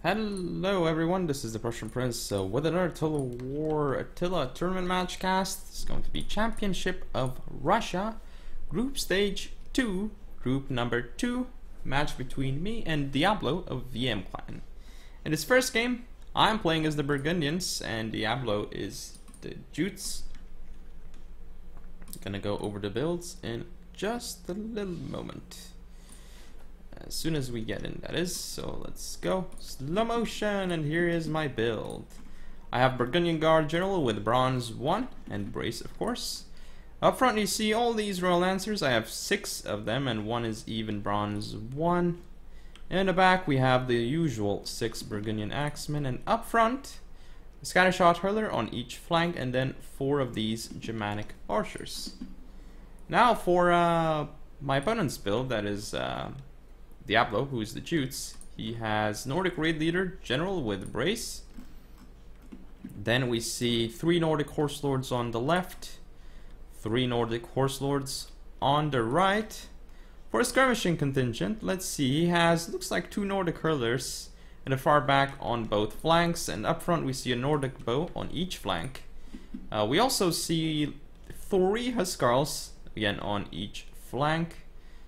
Hello everyone, this is the Prussian Prince with another Attila tournament match cast. It's going to be Championship of Russia, Group Stage 2, Group number 2, match between me and Diablo of VM Clan. In this first game, I'm playing as the Burgundians and Diablo is the Jutes. Gonna go over the builds in just a little moment. As soon as we get in, that is. So let's go. Slow motion, and here is my build. I have Burgundian Guard General with Bronze 1 and Brace, of course. Up front you see all these Royal Lancers. I have 6 of them and one is even Bronze 1. In the back we have the usual 6 Burgundian Axemen, and up front a Scattershot Hurler on each flank, and then 4 of these Germanic Archers. Now for my opponent's build, that is Diablo, who is the Jutes. He has Nordic Raid Leader General with Brace. Then we see 3 Nordic Horse Lords on the left, 3 Nordic Horse Lords on the right. For a skirmishing contingent, let's see, he has, looks like 2 Nordic Hurlers in the far back on both flanks, and up front we see a Nordic Bow on each flank. We also see 3 Huskarls, again on each flank.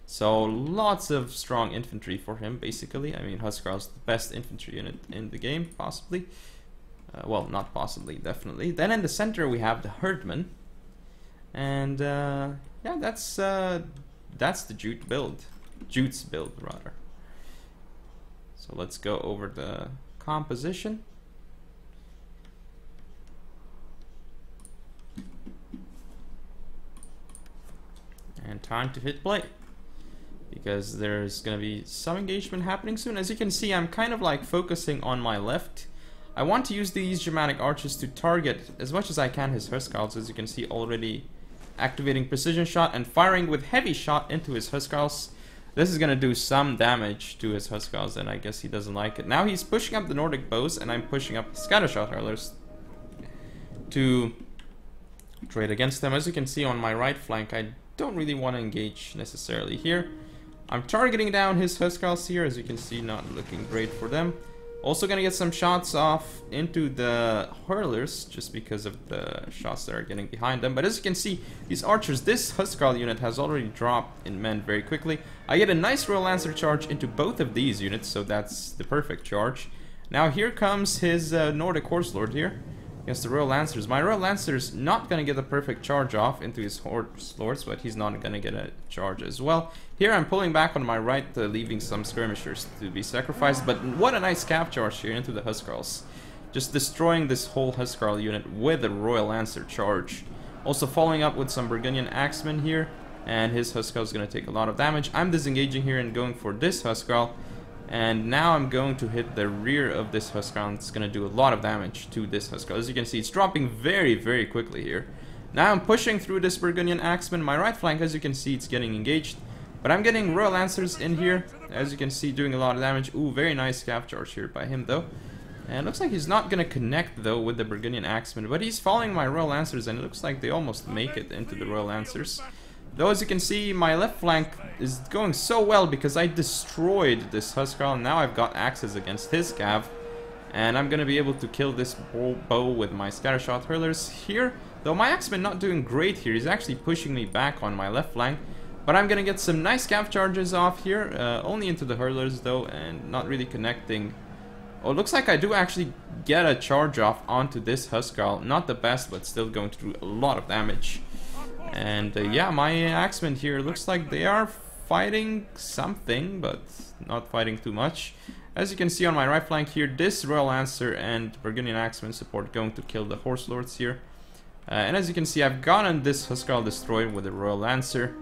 So lots of strong infantry for him, basically. I mean, Huskarl's the best infantry unit in the game, possibly. Well, not possibly, definitely. Then in the center we have the Herdman. And yeah, that's the Jute build. Jute's build, rather. So let's go over the composition. And time to hit play, because there's going to be some engagement happening soon. As you can see, I'm kind of like focusing on my left. I want to use these Germanic Archers to target as much as I can his Huskarls. As you can see, already activating Precision Shot and firing with Heavy Shot into his Huskarls. This is going to do some damage to his Huskarls, and I guess he doesn't like it. Now he's pushing up the Nordic Bows, and I'm pushing up Scattershot Hurlers to trade against them. As you can see on my right flank, I don't really want to engage necessarily here. I'm targeting down his Huskarls here, as you can see, not looking great for them. Also gonna get some shots off into the Hurlers, just because of the shots that are getting behind them. But as you can see, these Archers, this Huskarl unit has already dropped in men very quickly. I get a nice Royal Lancer charge into both of these units, so that's the perfect charge. Now here comes his Nordic Horse Lord here against the Royal Lancers. My Royal Lancer's not going to get a perfect charge off into his Horse Lords, but he's not going to get a charge as well. Here I'm pulling back on my right, leaving some skirmishers to be sacrificed, but what a nice cap charge here into the Huskarls. Just destroying this whole Huskarl unit with a Royal Lancer charge. Also following up with some Burgundian Axemen here, and his Huskarl is going to take a lot of damage. I'm disengaging here and going for this Huskarl. And now I'm going to hit the rear of this Huskarl. It's going to do a lot of damage to this Huskarl. As you can see, it's dropping very, very quickly here. Now I'm pushing through this Burgundian Axeman. My right flank, as you can see, it's getting engaged. But I'm getting Royal Lancers in here. As you can see, doing a lot of damage. Ooh, very nice cap charge here by him, though. And it looks like he's not going to connect, though, with the Burgundian Axeman. But he's following my Royal Lancers, and it looks like they almost make it into the Royal Lancers. Though, as you can see, my left flank is going so well because I destroyed this Huskarl, and now I've got axes against his cav. And I'm going to be able to kill this bow with my Scattershot Hurlers here. Though my Axeman not doing great here, he's actually pushing me back on my left flank. But I'm going to get some nice cav charges off here, only into the Hurlers though, and not really connecting. Oh, it looks like I do actually get a charge off onto this Huskarl. Not the best, but still going to do a lot of damage. And yeah, my Axemen here looks like they are fighting something, but not fighting too much. As you can see on my right flank here, this Royal Lancer and Burgundian Axemen support going to kill the Horse Lords here. And as you can see, I've gotten this Huskarl destroyed with a Royal Lancer.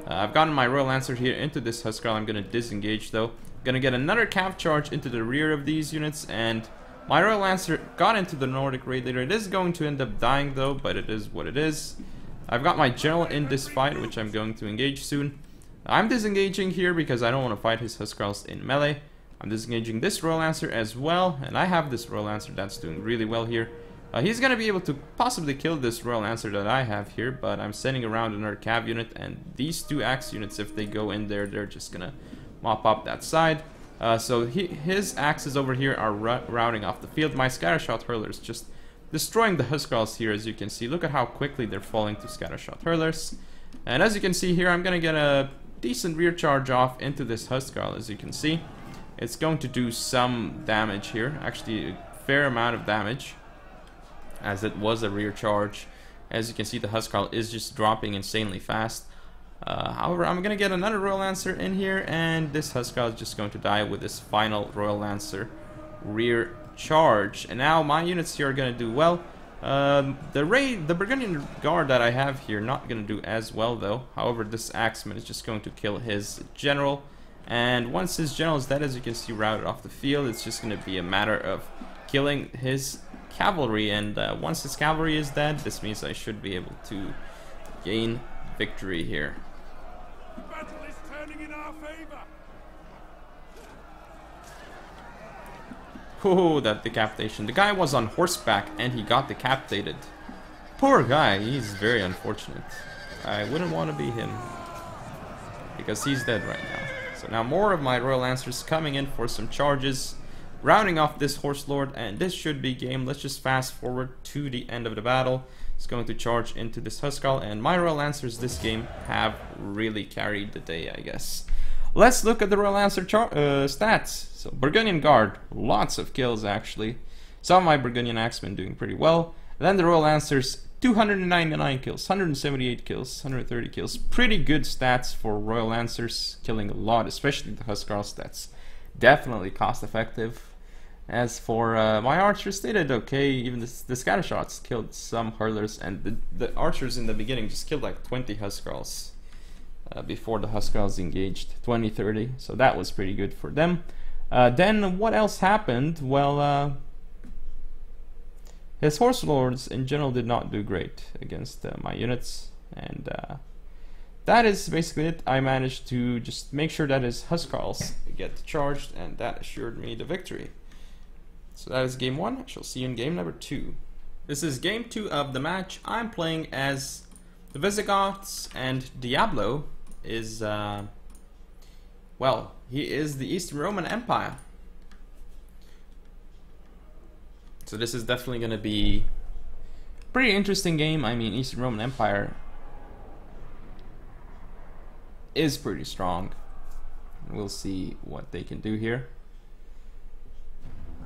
I've gotten my Royal Lancer here into this Huskarl. I'm going to disengage though. Gonna get another cav charge into the rear of these units, and my Royal Lancer got into the Nordic Raid Leader. It is going to end up dying though, but it is what it is. I've got my general in this fight, which I'm going to engage soon. I'm disengaging here because I don't want to fight his Huskarls in melee. I'm disengaging this Royal Lancer as well, and I have this Royal Lancer that's doing really well here. He's going to be able to possibly kill this Royal Lancer that I have here, but I'm sending around another cav unit, and these 2 axe units, if they go in there, they're just going to mop up that side. So his axes over here are routing off the field. My scattershot hurlers just destroying the Huskarls here, as you can see. Look at how quickly they're falling to scattershot hurlers. And as you can see here, I'm gonna get a decent rear charge off into this Huskarl, as you can see. It's going to do some damage here, actually a fair amount of damage, as it was a rear charge. As you can see, the Huskarl is just dropping insanely fast. However, I'm gonna get another Royal Lancer in here, and this Huskarl is just going to die with this final Royal Lancer rear charge. And now my units here are gonna do well. The Burgundian Guard that I have here not gonna do as well though. However, this Axeman is just going to kill his general, and once his general is dead, as you can see, routed off the field, it's just gonna be a matter of killing his cavalry. And once his cavalry is dead, this means I should be able to gain victory here. The battle is turning in our favor. Oh, that decapitation. The guy was on horseback and he got decapitated. Poor guy, he's very unfortunate. I wouldn't want to be him, because he's dead right now. So now more of my Royal Lancers coming in for some charges, rounding off this Horse Lord, and this should be game. Let's just fast forward to the end of the battle. It's going to charge into this Huskarl, and my Royal Lancers this game have really carried the day, I guess. Let's look at the Royal Lancer stats. So Burgundian Guard, lots of kills actually. Some of my Burgundian Axemen doing pretty well. Then the Royal Lancers, 299 kills, 178 kills, 130 kills. Pretty good stats for Royal Lancers, killing a lot, especially the Huskarl stats. Definitely cost effective. As for my archers, they did okay. Even the scattershots killed some hurlers, and the archers in the beginning just killed like 20 Huskarls before the Huskarls engaged, 20-30. So that was pretty good for them. Then what else happened? Well, his horse lords in general did not do great against my units, and that is basically it. I managed to just make sure that his Huskarls get charged, and that assured me the victory. So that is game 1. I shall see you in game number 2. This is game 2 of the match. I'm playing as the Visigoths, and Diablo is, well, he is the Eastern Roman Empire. So this is definitely going to be a pretty interesting game. I mean, Eastern Roman Empire is pretty strong. We'll see what they can do here.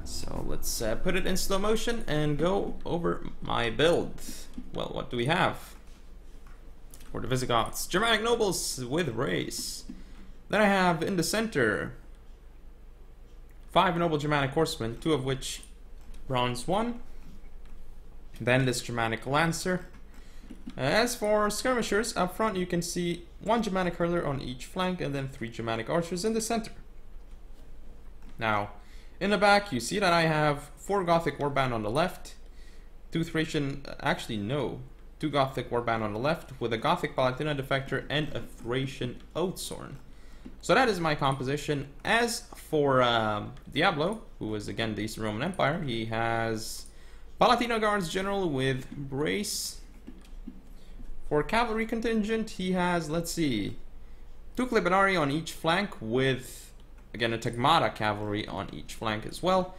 So let's put it in slow motion and go over my build. Well, what do we have for the Visigoths? Germanic nobles with race. Then I have in the center 5 noble Germanic horsemen, 2 of which bronze 1. Then this Germanic lancer. As for skirmishers, up front you can see 1 Germanic hurler on each flank, and then 3 Germanic archers in the center. Now, in the back, you see that I have 4 Gothic warband on the left, 2 Thracian, actually no, 2 Gothic warband on the left, with a Gothic Palatina defector and a Thracian Oathsworn. So that is my composition. As for Diablo, who is again the Eastern Roman Empire, he has Palatino Guards General with Brace. For Cavalry contingent, he has, let's see, 2 Clibinari on each flank with, again, a Tagmata cavalry on each flank as well.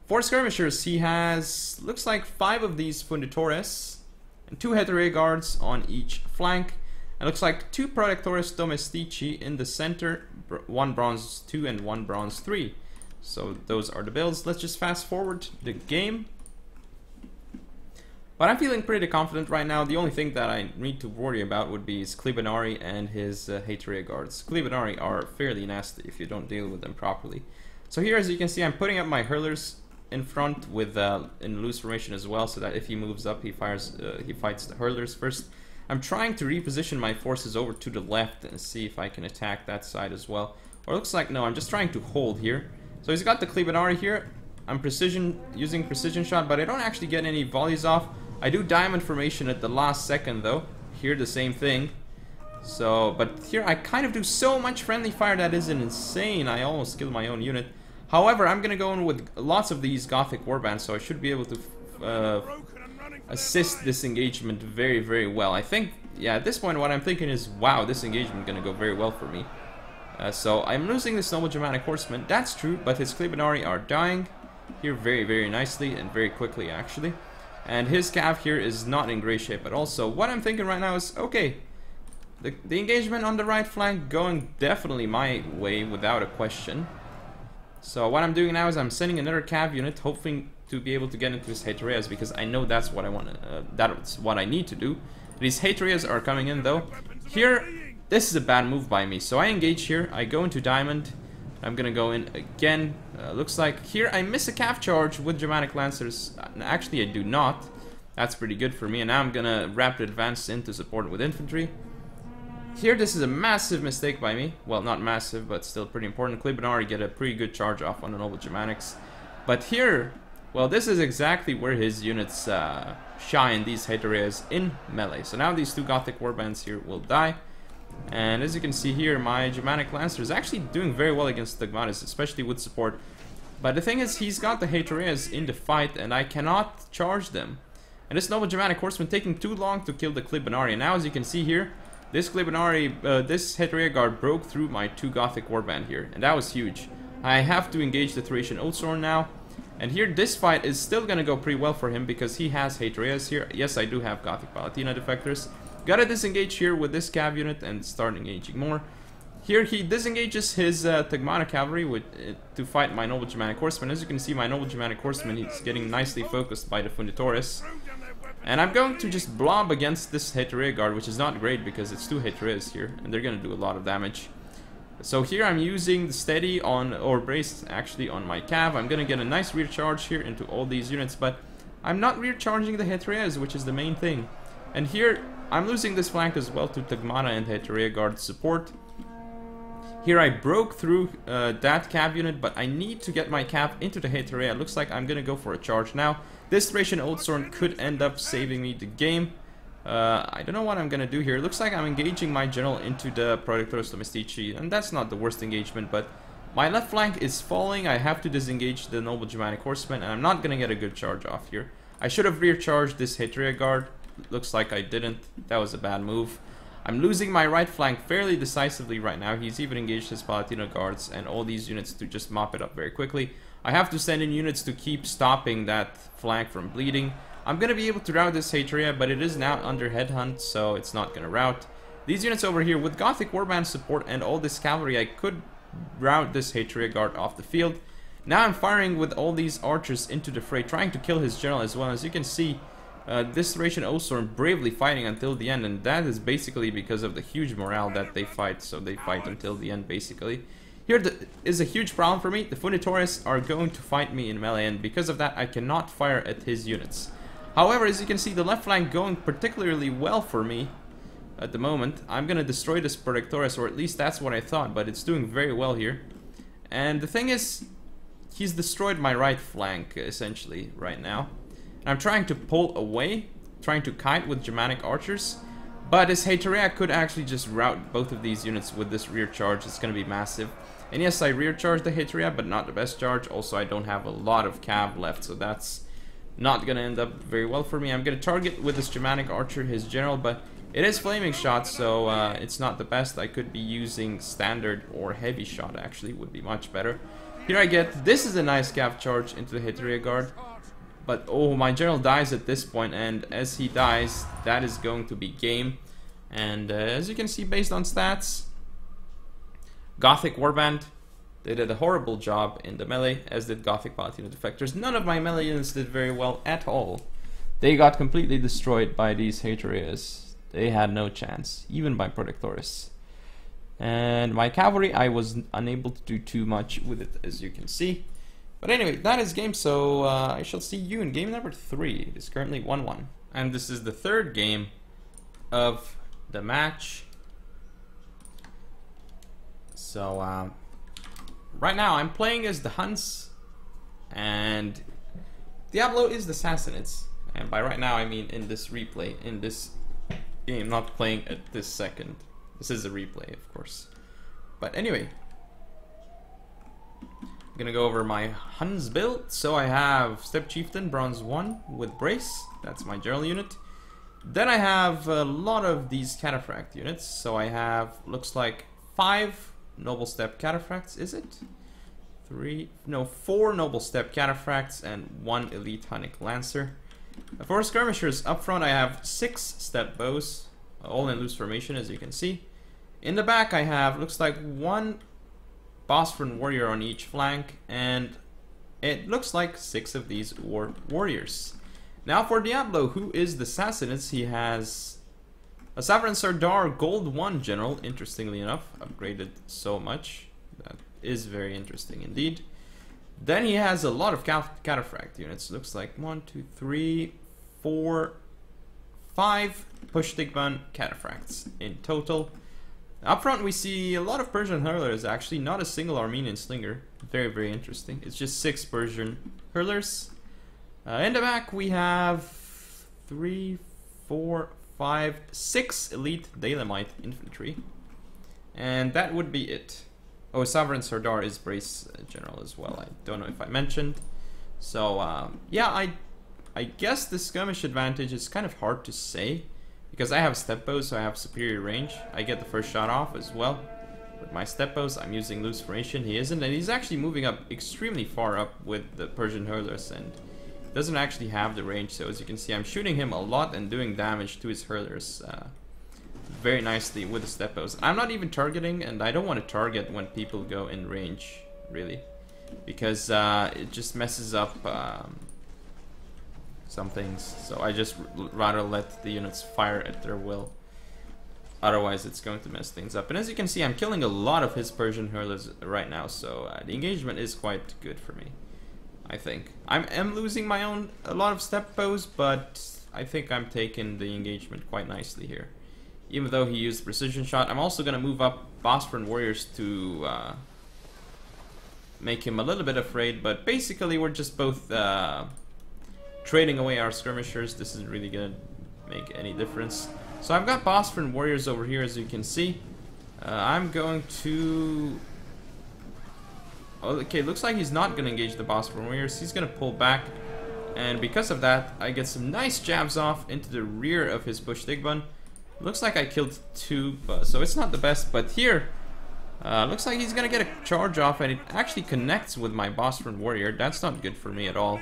For skirmishers, he has, looks like 5 of these Funditores and 2 Heterae guards on each flank. It looks like 2 Protectores Domestici in the center, 1 bronze 2 and 1 bronze 3. So those are the builds. Let's just fast forward the game. But I'm feeling pretty confident right now. The only thing that I need to worry about would be his Clibinari and his Heterae guards. Clibinari are fairly nasty if you don't deal with them properly. So here, as you can see, I'm putting up my hurlers in front with in loose formation as well, so that if he moves up, he fights the hurlers first. I'm trying to reposition my forces over to the left and see if I can attack that side as well. Or it looks like no, I'm just trying to hold here. So he's got the Clibinari here. I'm using precision shot, but I don't actually get any volleys off. I do diamond formation at the last second though. Here the same thing. So, but here I kind of do so much friendly fire that is insane. I almost killed my own unit. However, I'm gonna go in with lots of these Gothic warbands, so I should be able to assist this engagement very, very well. I think, yeah, at this point what I'm thinking is, wow, this engagement is gonna go very well for me. So I'm losing this noble Germanic horseman, that's true, but his Klebonari are dying here very, very nicely and very quickly actually. And his cav here is not in great shape at all. So what I'm thinking right now is, okay, the engagement on the right flank going definitely my way without a question. So what I'm doing now is I'm sending another cav unit, hoping to be able to get into his Hatereas, because I know that's what I want. That's what I need to do. These Hatereas are coming in though. Here, this is a bad move by me. So I engage here. I go into diamond. I'm gonna go in again. Looks like here I miss a cav charge with Germanic Lancers. Actually, I do not. That's pretty good for me. And now I'm gonna rapid advance in to support it with infantry. Here, this is a massive mistake by me. Well, not massive, but still pretty important. Klebonari get a pretty good charge off on the Noble Germanics. But here, well, this is exactly where his units shine, these Hatereas in melee. So now these two Gothic warbands here will die. And as you can see here, my Germanic Lancer is actually doing very well against Stigmatis, especially with support. But the thing is, he's got the Hatereas in the fight, and I cannot charge them. And this Noble Germanic Horseman taking too long to kill the Klebonari. And now, as you can see here, this Klebonari, this Haterea guard broke through my two Gothic warband here, and that was huge. I have to engage the Thracian Oathsworn now. And here, this fight is still gonna go pretty well for him because he has Hatereas here. Yes, I do have Gothic Palatina defectors. Gotta disengage here with this cav unit and start engaging more. Here he disengages his Tegmana cavalry with, to fight my Noble Germanic Horseman. As you can see, my Noble Germanic Horseman, he's getting nicely focused by the Funditoris. And I'm going to just blob against this Haterea guard, which is not great because it's two Hatereas here, and they're gonna do a lot of damage. So here I'm using the steady on, or brace actually, on my cav. I'm gonna get a nice rear charge here into all these units, but I'm not rear charging the Hatereas, which is the main thing. And here, I'm losing this flank as well to Tegmana and Haterea guard support. Here I broke through that cav unit, but I need to get my cav into the Haterea. Looks like I'm gonna go for a charge now. This Thracian Oathsworn could end up saving me the game. I don't know what I'm gonna do here. Looks like I'm engaging my general into the Protectorus Domestici, and that's not the worst engagement, but my left flank is falling. I have to disengage the Noble Germanic Horseman, and I'm not gonna get a good charge off here. I should have rear charged this Haterea guard. Looks like I didn't. That was a bad move. I'm losing my right flank fairly decisively right now. He's even engaged his Palatino guards and all these units to just mop it up very quickly. I have to send in units to keep stopping that flank from bleeding. I'm going to be able to rout this Haterea, but it is now under headhunt, so it's not going to rout. These units over here, with Gothic Warband support and all this cavalry, I could rout this Haterea guard off the field. Now I'm firing with all these archers into the fray, trying to kill his general as well. As you can see, this Thracian Oathsworn bravely fighting until the end, and that is basically because of the huge morale that they fight, so they fight until the end basically. Here is a huge problem for me. The Funditoris are going to fight me in melee, and because of that I cannot fire at his units. However, as you can see, the left flank going particularly well for me at the moment. I'm gonna destroy this Protectorus, or at least that's what I thought, but it's doing very well here. And the thing is, he's destroyed my right flank essentially right now. And I'm trying to pull away, trying to kite with Germanic archers, but his Haterea could actually just rout both of these units with this rear charge. It's going to be massive. And yes, I rear charged the Haterea, but not the best charge. Also, I don't have a lot of cav left, so that's not going to end up very well for me. I'm going to target with this Germanic archer his general, but it is flaming shot, so it's not the best. I could be using standard or heavy shot, actually, would be much better. Here I get, this is a nice cav charge into the Haterea guard. But oh, my general dies at this point, and as he dies, that is going to be game. And as you can see, based on stats, Gothic Warband, they did a horrible job in the melee, as did Gothic Palatino defectors. None of my melee units did very well at all. They got completely destroyed by these Hatereas. They had no chance, even by Protectorus. And my cavalry, I was unable to do too much with it, as you can see. But anyway, that is game, so I shall see you in game number 3. It is currently 1-1. And this is the third game of the match. So, right now I'm playing as the Huns, and Diablo is the Sassanids. And by right now I mean in this replay, in this game, not playing at this second. This is a replay, of course. But anyway, I'm gonna go over my Huns build. So I have Step Chieftain, Bronze 1 with Brace. That's my general unit. Then I have a lot of these Cataphract units. So I have, looks like 5 Noble Step Cataphracts, is it? 4 Noble Step Cataphracts and 1 Elite Hunnic Lancer. For skirmishers, up front I have 6 Step Bows, all in loose formation as you can see. In the back I have, looks like 1 Bosphorus Warrior on each flank, and it looks like 6 of these warriors. Now for Diablo, who is the Sassanus, he has a Sovereign Sardar Gold 1 General, interestingly enough, upgraded so much. That is very interesting indeed. Then he has a lot of Cataphract units. Looks like 1, 2, 3, 4, 5 Pushtigban Cataphracts in total. Up front we see a lot of Persian hurlers, actually, not a single Armenian slinger. Very, very interesting. It's just 6 Persian hurlers. In the back we have 3, 4, 5, 6 elite Dalamite infantry. And that would be it. Oh, Sovereign Sardar is Brace General as well. I don't know if I mentioned. So, yeah, I guess the skirmish advantage is kind of hard to say. Because I have step bows, so I have superior range. I get the first shot off as well. With my step bows, I'm using loose formation. He isn't, and he's actually moving up extremely far up with the Persian hurlers, and doesn't actually have the range. So as you can see, I'm shooting him a lot and doing damage to his hurlers very nicely with the step bows. I'm not even targeting, and I don't want to target when people go in range, really, because it just messes up some things. So I just rather let the units fire at their will. Otherwise it's going to mess things up. And as you can see, I'm killing a lot of his Persian hurlers right now, so the engagement is quite good for me, I think. I am losing a lot of step bows, but I think I'm taking the engagement quite nicely here. Even though he used precision shot, I'm also going to move up Bosphorus warriors to make him a little bit afraid, but basically we're just both trading away our skirmishers. This isn't really going to make any difference. So I've got Bosphorus warriors over here, as you can see. I'm going to... Okay, looks like he's not going to engage the Bosphorus warriors. He's going to pull back. And because of that, I get some nice jabs off into the rear of his Pushtigban. Looks like I killed 2, so it's not the best. But here, looks like he's going to get a charge off, and it actually connects with my Bosphorus warrior. That's not good for me at all,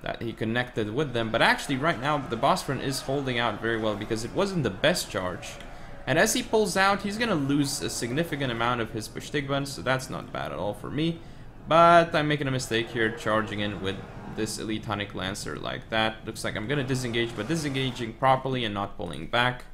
that he connected with them. But actually right now the Bosphorus is holding out very well because it wasn't the best charge. And as he pulls out, he's gonna lose a significant amount of his Pushtigban, so that's not bad at all for me. But I'm making a mistake here charging in with this Elite Hunnic Lancer like that. Looks like I'm gonna disengage, but disengaging properly and not pulling back.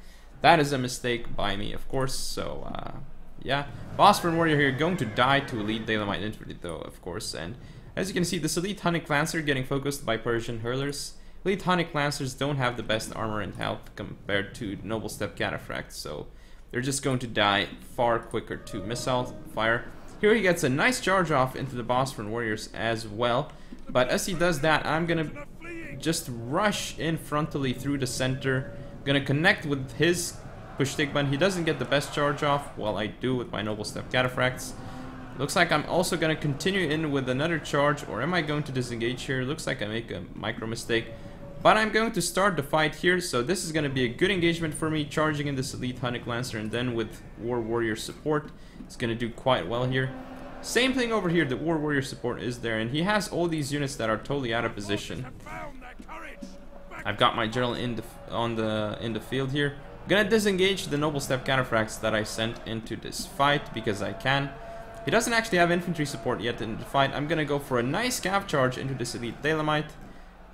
That is a mistake by me, of course. So yeah, Bosphorus warrior here going to die to Elite Dalamite infantry though, of course. And as you can see, this Elite Hunnic Lancer getting focused by Persian hurlers. Elite Hunnic Lancers don't have the best armor and health compared to Noble Step Cataphracts, so they're just going to die far quicker to missile fire. Here he gets a nice charge off into the Bosphorus warriors as well, but as he does that, I'm gonna just rush in frontally through the center. Gonna connect with his Pushtigban. He doesn't get the best charge off, while I do with my Noble Step Cataphracts. Looks like I'm also going to continue in with another charge, or am I going to disengage here? Looks like I make a micro mistake. But I'm going to start the fight here, so this is going to be a good engagement for me, charging in this Elite Hunnic Lancer, and then with War Warrior support, it's going to do quite well here. Same thing over here, the War Warrior support is there, and he has all these units that are totally out of position. I've got my general in the field here. I'm going to disengage the Noble Step Cataphracts that I sent into this fight, because I can. He doesn't actually have infantry support yet in the fight. I'm going to go for a nice cav charge into this Elite Dalamite.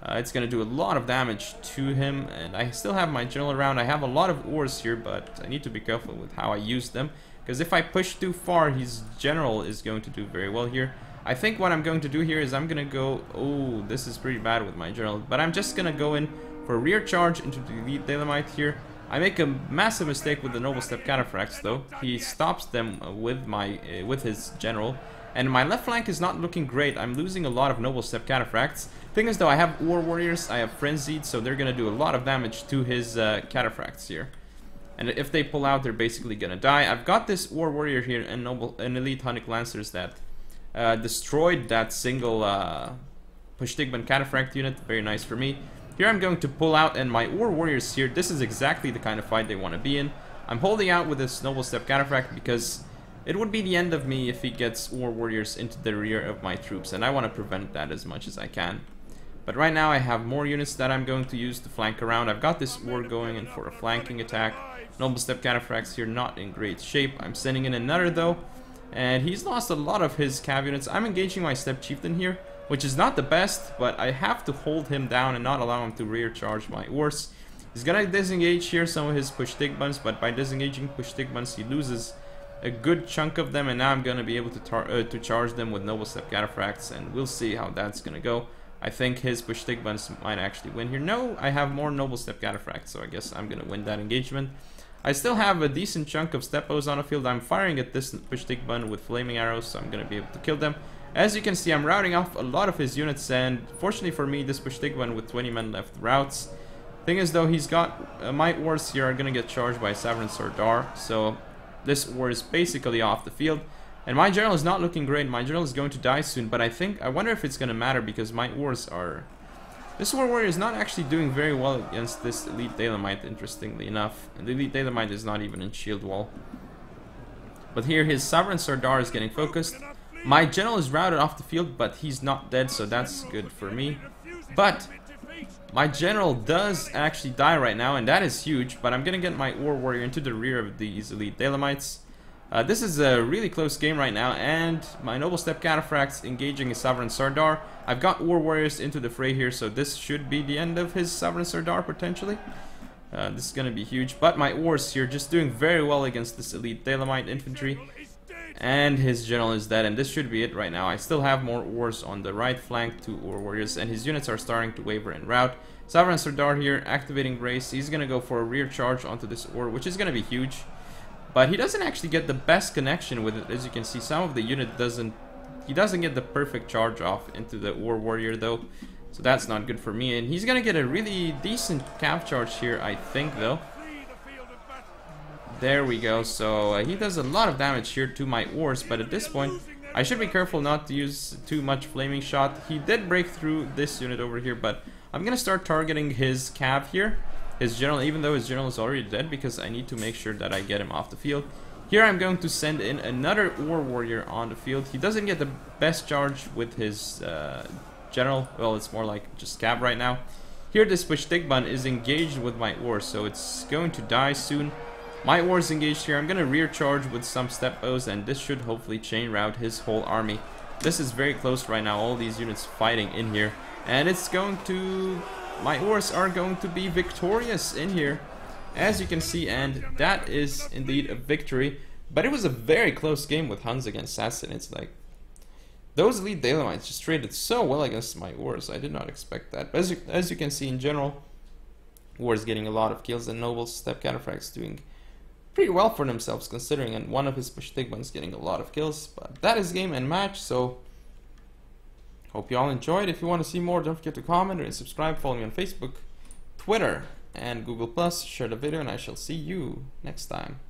It's going to do a lot of damage to him, and I still have my general around. I have a lot of ores here, but I need to be careful with how I use them, because if I push too far, his general is going to do very well here. I think what I'm going to do here is I'm going to go... Oh, this is pretty bad with my general, but I'm just going to go in for a rear charge into the Elite Dalamite here. I make a massive mistake with the Noble Step Cataphracts though. He stops them with his general, and my left flank is not looking great. I'm losing a lot of Noble Step Cataphracts. Thing is though, I have War Warriors, I have Frenzied, so they're gonna do a lot of damage to his Cataphracts here. And if they pull out, they're basically gonna die. I've got this War Warrior here and Elite Hunnic Lancers that destroyed that single Pushtigban Cataphract unit. Very nice for me. Here I'm going to pull out, and my War Warriors here, this is exactly the kind of fight they want to be in. I'm holding out with this Noble Step Cataphract because It would be the end of me if he gets War Warriors into the rear of my troops, and I want to prevent that as much as I can. But right now I have more units that I'm going to use to flank around. I've got this war going in for a flanking attack. Noble Step Cataphracts here not in great shape. I'm sending in another though, and he's lost a lot of his cav units. I'm engaging my Step Chieftain here, which is not the best, but I have to hold him down and not allow him to rear charge my Ors. He's gonna disengage here some of his push Tigbuns, but by disengaging push Tigbuns he loses a good chunk of them, and now I'm gonna be able to charge them with Noble Step Cataphracts, and we'll see how that's gonna go. I think his push Tigbuns might actually win here. No, I have more Noble Step Cataphracts, so I guess I'm gonna win that engagement. I still have a decent chunk of Stepos on the field. I'm firing at this push Tigbun with flaming arrows, so I'm gonna be able to kill them. As you can see, I'm routing off a lot of his units, and fortunately for me, this push Tigbun with 20 men left routes. Thing is though, he's got my wars here are gonna get charged by Sovereign Sardar, so this war is basically off the field. And my general is not looking great. My general is going to die soon, but I wonder if it's gonna matter because my wars are... This War Warrior is not actually doing very well against this Elite Dalamite, interestingly enough. And the Elite Dalamite is not even in shield wall. But here his Sovereign Sardar is getting focused. My general is routed off the field, but he's not dead, so that's good for me. But my general does actually die right now, and that is huge. But I'm gonna get my War Warrior into the rear of these Elite Dalamites. This is a really close game right now, and my Noble Step Cataphracts engaging his Sovereign Sardar. I've got War Warriors into the fray here, so this should be the end of his Sovereign Sardar, potentially. This is going to be huge, but my Wars here just doing very well against this Elite Dalamite infantry. And his general is dead, and this should be it right now. I still have more Wars on the right flank, 2 War Warriors, and his units are starting to waver en route. Sovereign Sardar here, activating Grace. He's going to go for a rear charge onto this War, which is going to be huge. But he doesn't actually get the best connection with it. As you can see, some of the unit doesn't... He doesn't get the perfect charge off into the War Warrior though. So that's not good for me. And he's gonna get a really decent cav charge here, I think, though. There we go. So he does a lot of damage here to my Wars. But at this point, I should be careful not to use too much Flaming Shot. He did break through this unit over here, but I'm gonna start targeting his cav here. His general, even though his general is already dead, because I need to make sure that I get him off the field. Here I'm going to send in another War Warrior on the field. He doesn't get the best charge with his general. Well, it's more like just cav right now. Here this push Tigbun is engaged with my War, so it's going to die soon. My War is engaged here. I'm going to rear charge with some Stepos, and this should hopefully chain route his whole army. This is very close right now, all these units fighting in here. And it's going to... My Wars are going to be victorious in here, as you can see, and that is indeed a victory. But it was a very close game with Huns against Sassanids. Like, those Elite Dalamites just traded so well against my Wars. I did not expect that. But as you can see, in general, Wars getting a lot of kills, and Noble Step Cataphracts doing pretty well for themselves, considering, and one of his push Tigbuns getting a lot of kills. But that is game and match, so... Hope you all enjoyed. If you want to see more, don't forget to comment and subscribe. Follow me on Facebook, Twitter, and Google+. Share the video, and I shall see you next time.